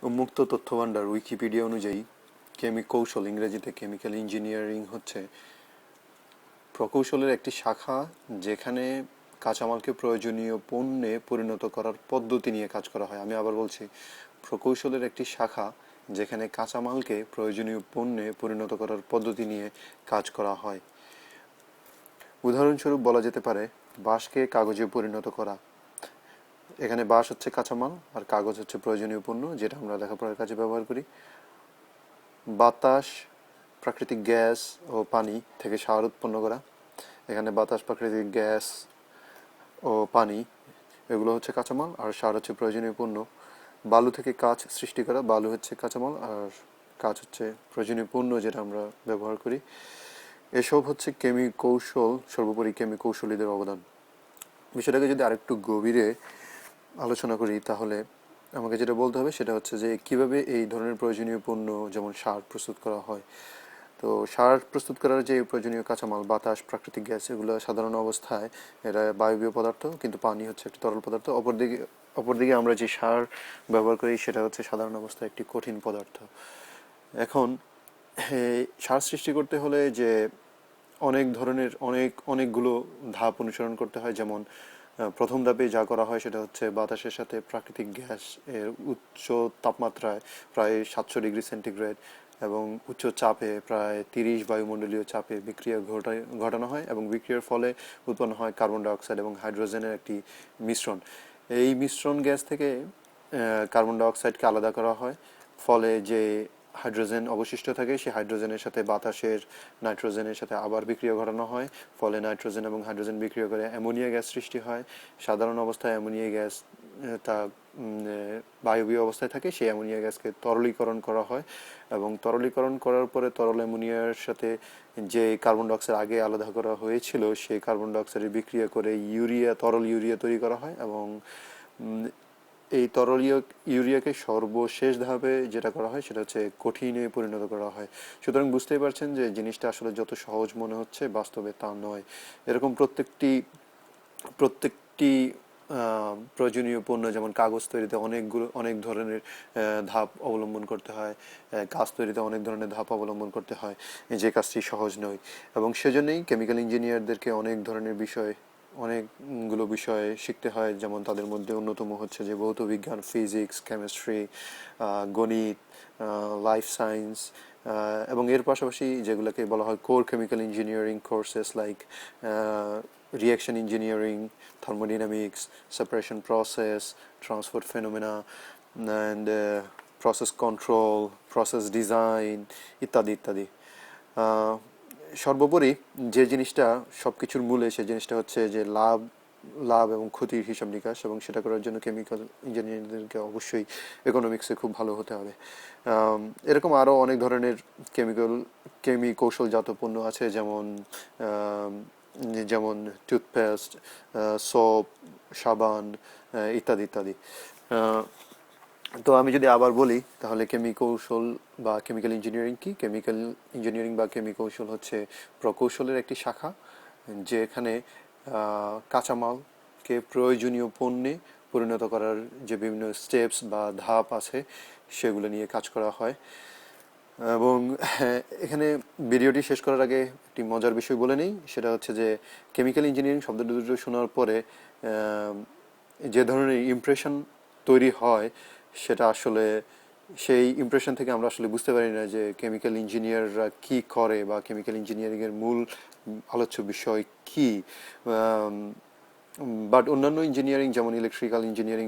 উন্মুক্ত তথ্যভাণ্ডার উইকিপিডিয়া অনুযায়ী কৌশল ইংরেজিতে কেমিক্যাল ইঞ্জিনিয়ারিং হচ্ছে প্রকৌশলের একটি শাখা যেখানে কাঁচামালকে প্রয়োজনীয় পণ্যে পরিণত করার পদ্ধতি নিয়ে কাজ করা হয়। আমি আবার বলছি, প্রকৌশলের একটি শাখা যেখানে কাঁচামালকে প্রয়োজনীয় পণ্যে পরিণত করার পদ্ধতি নিয়ে কাজ করা হয়। উদাহরণস্বরূপ বলা যেতে পারে বাঁশকে কাগজে পরিণত করা। এখানে বাঁশ হচ্ছে কাঁচামাল আর কাগজ হচ্ছে প্রয়োজনীয় পণ্য, যেটা আমরা লেখাপড়ার কাজে ব্যবহার করি। বাতাস, প্রাকৃতিক গ্যাস ও পানি থেকে সার উৎপন্ন করা। এখানে বাতাস, প্রাকৃতিক গ্যাস ও পানি এগুলো হচ্ছে কাঁচামাল, আর সার হচ্ছে প্রয়োজনীয় পণ্য। বালু থেকে কাঁচ সৃষ্টি করা, বালু হচ্ছে কাঁচামাল আর কাঁচ হচ্ছে প্রয়োজনীয় পণ্য যেটা আমরা ব্যবহার করি। এসব হচ্ছে কৌশল, সর্বোপরি কৌশলীদের অবদান। বিষয়টাকে যদি আরেকটু গভীরে আলোচনা করি তাহলে আমাকে যেটা বলতে হবে সেটা হচ্ছে যে কিভাবে এই ধরনের প্রয়োজনীয় পণ্য যেমন সার প্রস্তুত করা হয়। তো সার প্রস্তুত করার যে প্রয়োজনীয় কাঁচামাল বাতাস, প্রাকৃতিক গ্যাস এগুলো সাধারণ অবস্থায় এরা বায়বীয় পদার্থ, কিন্তু পানি হচ্ছে একটি তরল পদার্থ। অপরদিকে আমরা যে সার ব্যবহার করি সেটা হচ্ছে সাধারণ অবস্থায় একটি কঠিন পদার্থ। এখন সার সৃষ্টি করতে হলে যে অনেক ধরনের অনেকগুলো ধাপ অনুসরণ করতে হয়। যেমন প্রথম ধাপে যা করা হয় সেটা হচ্ছে বাতাসের সাথে প্রাকৃতিক গ্যাস এর উচ্চ তাপমাত্রায় প্রায় 700 ডিগ্রি সেন্টিগ্রেড এবং উচ্চ চাপে প্রায় 30 বায়ুমণ্ডলীয় চাপে বিক্রিয়া ঘটানো হয়, এবং বিক্রিয়ার ফলে উৎপন্ন হয় কার্বন ডাইঅক্সাইড এবং হাইড্রোজেনের একটি মিশ্রণ। এই মিশ্রণ গ্যাস থেকে কার্বন ডাইঅক্সাইডকে আলাদা করা হয়, ফলে যে হাইড্রোজেন অবশিষ্ট থাকে সেই হাইড্রোজেনের সাথে বাতাসের নাইট্রোজেনের সাথে আবার বিক্রিয়া ঘটানো হয়, ফলে নাইট্রোজেন এবং হাইড্রোজেন বিক্রিয়া করে অ্যামোনিয়া গ্যাস সৃষ্টি হয়। সাধারণ অবস্থায় অ্যামোনিয়া গ্যাস তা বায়বীয় অবস্থায় থাকে, সেই অ্যামোনিয়া গ্যাসকে তরলীকরণ করা হয়, এবং তরলীকরণ করার পরে তরল অ্যামোনিয়ার সাথে যে কার্বন ডাইঅক্সাইড আগে আলাদা করা হয়েছিল সেই কার্বন ডাইঅক্সাইডের বিক্রিয়া করে তরল ইউরিয়া তৈরি করা হয়, এবং এই তরল ইউরিয়াকে সর্বশেষ ধাপে যেটা করা হয় সেটা হচ্ছে কঠিনে পরিণত করা হয়। সুতরাং বুঝতেই পারছেন যে জিনিসটা আসলে যত সহজ মনে হচ্ছে বাস্তবে তা নয়। এরকম প্রত্যেকটি প্রয়োজনীয় পণ্য, যেমন কাগজ তৈরিতে অনেক ধরনের ধাপ অবলম্বন করতে হয়, কাঁচ তৈরিতে অনেক ধরনের ধাপ অবলম্বন করতে হয়, যে কাজটি সহজ নয়। এবং সেজন্যই কেমিক্যাল ইঞ্জিনিয়ারদেরকে অনেকগুলো বিষয় শিখতে হয়। যেমন তাদের মধ্যে অন্যতম হচ্ছে যে ভৌত বিজ্ঞান, ফিজিক্স, কেমিস্ট্রি, গণিত, লাইফ সায়েন্স, এবং এর পাশাপাশি যেগুলোকে বলা হয় core chemical engineering courses like reaction engineering, thermodynamics, separation process, transport phenomena and process control, process design ইত্যাদি ইত্যাদি। সর্বোপরি যে জিনিসটা সব কিছুর মূলে, সেই জিনিসটা হচ্ছে যে লাভ এবং ক্ষতির হিসাব নিকাশ, এবং সেটা করার জন্য কেমিক্যাল ইঞ্জিনিয়ারদেরকে অবশ্যই ইকোনমিক্সে খুব ভালো হতে হবে। এরকম আরও অনেক ধরনের কৌশলজাত পণ্য আছে, যেমন টুথপেস্ট, সোপ, সাবান ইত্যাদি ইত্যাদি। তো আমি যদি আবার বলি তাহলে কৌশল বা কেমিক্যাল ইঞ্জিনিয়ারিং কি? কেমিক্যাল ইঞ্জিনিয়ারিং বা কৌশল হচ্ছে প্রকৌশলের একটি শাখা যেখানে কাঁচামালকে প্রয়োজনীয় পণ্যে পরিণত করার যে বিভিন্ন স্টেপস বা ধাপ আছে সেগুলো নিয়ে কাজ করা হয়। এবং এখানে ভিডিওটি শেষ করার আগে একটি মজার বিষয় বলে নিই, সেটা হচ্ছে যে কেমিক্যাল ইঞ্জিনিয়ারিং শব্দ দুটো শোনার পরে যে ধরনের ইমপ্রেশন তৈরি হয় সেটা আসলে সেই ইমপ্রেশন থেকে আমরা আসলে বুঝতে পারি না যে কেমিক্যাল ইঞ্জিনিয়াররা কি করে বা কেমিক্যাল ইঞ্জিনিয়ারিংয়ের মূল আলোচ্য বিষয় কি। বাট অন্যান্য ইঞ্জিনিয়ারিং যেমন ইলেকট্রিক্যাল ইঞ্জিনিয়ারিং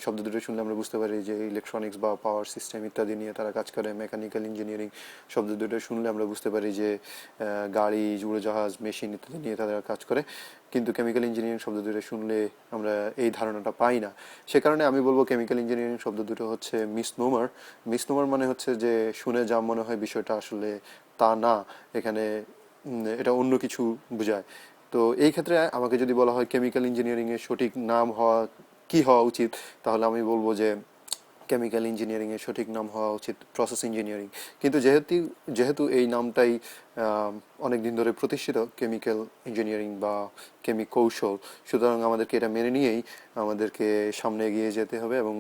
শব্দ দুটো শুনলে আমরা বুঝতে পারি যে ইলেকট্রনিক্স বা পাওয়ার সিস্টেম ইত্যাদি নিয়ে তারা কাজ করে। মেকানিক্যাল ইঞ্জিনিয়ারিং শব্দ দুটো শুনলে আমরা বুঝতে পারি যে গাড়ি, উড়োজাহাজ, মেশিন ইত্যাদি নিয়ে তারা কাজ করে। কিন্তু কেমিক্যাল ইঞ্জিনিয়ারিং শব্দ দুটো শুনলে আমরা এই ধারণাটা পাই না। সে কারণে আমি বলবো কেমিক্যাল ইঞ্জিনিয়ারিং শব্দ দুটো হচ্ছে মিসনোমার মানে হচ্ছে যে শুনে যা মনে হয় বিষয়টা আসলে তা না, এখানে এটা অন্য কিছু বোঝায়। তো এই ক্ষেত্রে আমাকে যদি বলা হয় কেমিক্যাল ইঞ্জিনিয়ারিংয়ের সঠিক নাম কি হওয়া উচিত, তাহলে আমি বলবো যে কেমিক্যাল ইঞ্জিনিয়ারিং এর সঠিক নাম হওয়া উচিত প্রসেস ইঞ্জিনিয়ারিং। কিন্তু যেহেতু যেহেতু এই নামটাই অনেক দিন ধরে প্রতিষ্ঠিত, কেমিক্যাল ইঞ্জিনিয়ারিং বা কৌশল, সুতরাং আমাদেরকে এটা মেনে নিয়েই আমাদেরকে সামনে এগিয়ে যেতে হবে। এবং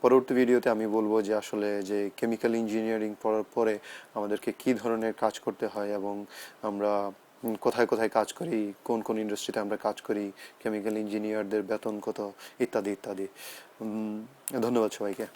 পরবর্তী ভিডিওতে আমি বলবো যে আসলে যে কেমিক্যাল ইঞ্জিনিয়ারিং পড়ার পরে আমাদেরকে কী ধরনের কাজ করতে হয় এবং আমরা কোথায় কোথায় কাজ করি, কোন কোন ইন্ডাস্ট্রিতে আমরা কাজ করি, কেমিক্যাল ইঞ্জিনিয়ারদের বেতন কত, ইত্যাদি ইত্যাদি। ধন্যবাদ সবাইকে।